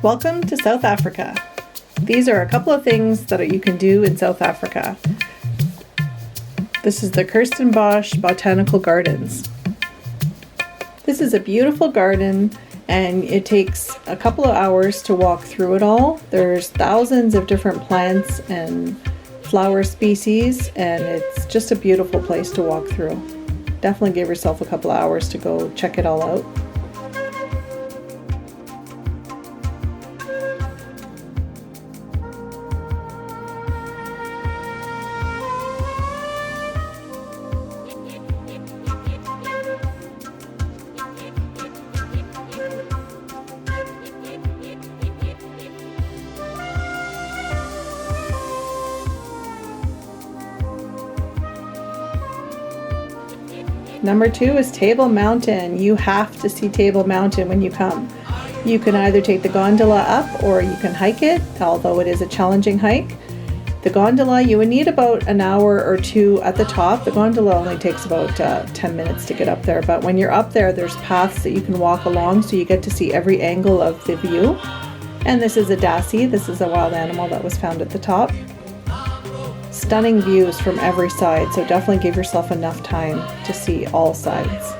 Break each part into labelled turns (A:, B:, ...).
A: Welcome to South Africa. These are a couple of things that you can do in South Africa. This is the Kirstenbosch Botanical Gardens. This is a beautiful garden and it takes a couple of hours to walk through it all. There's thousands of different plants and flower species and it's just a beautiful place to walk through. Definitely give yourself a couple of hours to go check it all out. Number 2 is Table Mountain. You have to see Table Mountain when you come. You can either take the gondola up or you can hike it, although it is a challenging hike. The gondola, you would need about an hour or two at the top. The gondola only takes about 10 minutes to get up there, but when you're up there, there's paths that you can walk along so you get to see every angle of the view. And this is a dassie. This is a wild animal that was found at the top. Stunning views from every side, so definitely give yourself enough time to see all sides.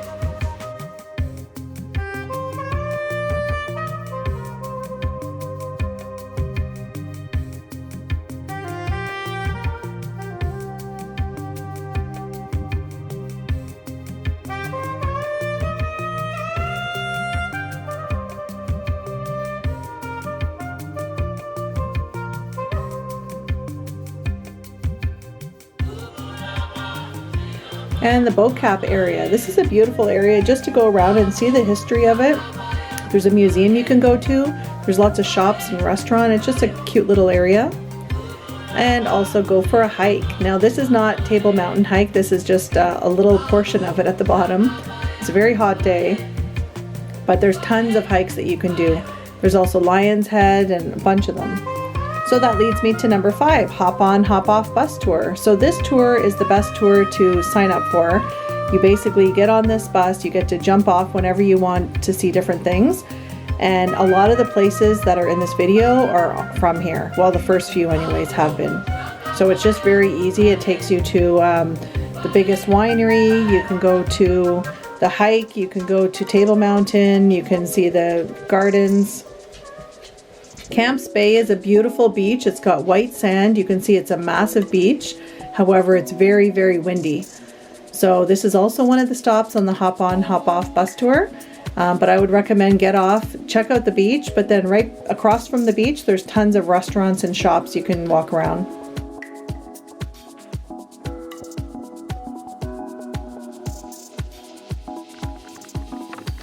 A: And the boat cap area. This is a beautiful area just to go around and see the history of it. There's a museum you can go to. There's lots of shops and restaurants. It's just a cute little area. And also go for a hike. Now this is not Table Mountain hike. This is just a little portion of it at the bottom. It's a very hot day, but there's tons of hikes that you can do. There's also Lion's Head and a bunch of them. So that leads me to number 5, hop on, hop off bus tour. So this tour is the best tour to sign up for. You basically get on this bus, you get to jump off whenever you want to see different things. And a lot of the places that are in this video are from here. Well, the first few anyways have been. So it's just very easy. It takes you to the biggest winery. You can go to the hike. You can go to Table Mountain. You can see the gardens. Camps Bay is a beautiful beach. It's got white sand. You can see it's a massive beach. However, it's very, very windy. So this is also one of the stops on the hop on, hop off bus tour. But I would recommend get off, check out the beach, but then right across from the beach, there's tons of restaurants and shops you can walk around.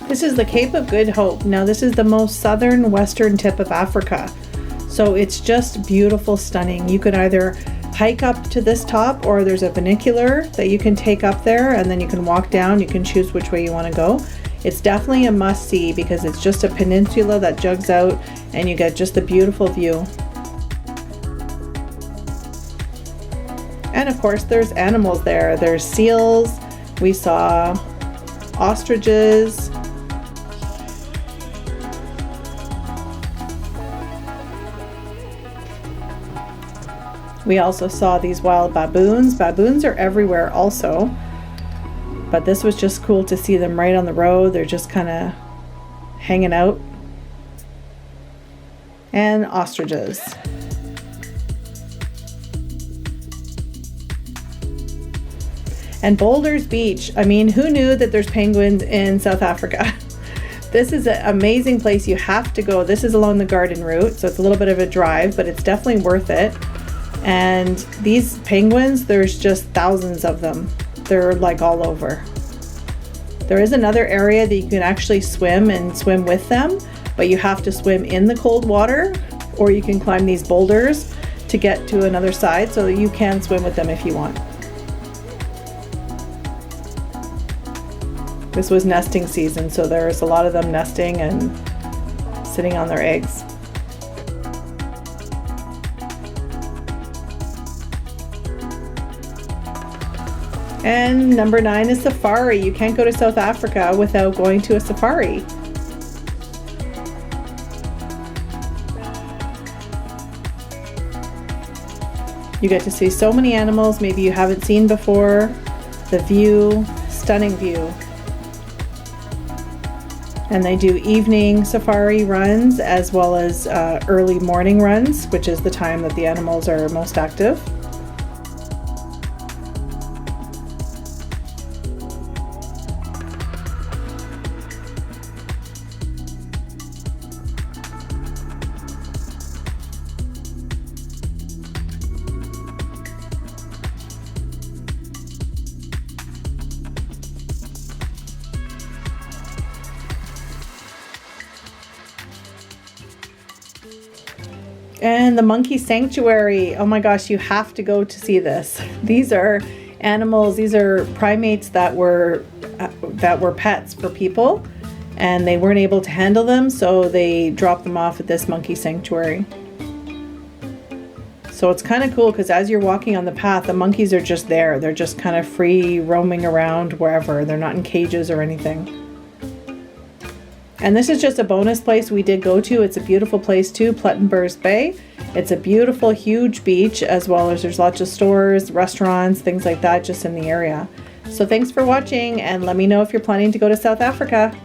A: This is the Cape of Good Hope. Now this is the most southern western tip of Africa. So it's just beautiful, stunning. You can either hike up to this top or there's a funicular that you can take up there and then you can walk down. You can choose which way you want to go. It's definitely a must see because it's just a peninsula that jugs out and you get just a beautiful view. And of course there's animals there. There's seals. We saw ostriches. We also saw these wild baboons. Baboons are everywhere also, but this was just cool to see them right on the road. They're just kind of hanging out. And ostriches. And Boulders Beach. I mean, who knew that there's penguins in South Africa? This is an amazing place. You have to go. This is along the garden route, so it's a little bit of a drive, but it's definitely worth it. And these penguins, there's just thousands of them. They're like all over. There is another area that you can actually swim and swim with them, but you have to swim in the cold water, or you can climb these boulders to get to another side, so you can swim with them if you want. This was nesting season, so there's a lot of them nesting and sitting on their eggs. And number 9 is safari. You can't go to South Africa without going to a safari. You get to see so many animals maybe you haven't seen before. The view, stunning view. And they do evening safari runs as well as early morning runs, which is the time that the animals are most active. And the monkey sanctuary. Oh my gosh, you have to go to see this. These are animals, these are primates that were pets for people, and they weren't able to handle them, so they dropped them off at this monkey sanctuary. So it's kind of cool because as you're walking on the path, the monkeys are just there. They're just kind of free roaming around wherever. They're not in cages or anything. And this is just a bonus place we did go to. It's a beautiful place too, Plettenbergs Bay. It's a beautiful, huge beach, as well as there's lots of stores, restaurants, things like that just in the area. So thanks for watching, and let me know if you're planning to go to South Africa.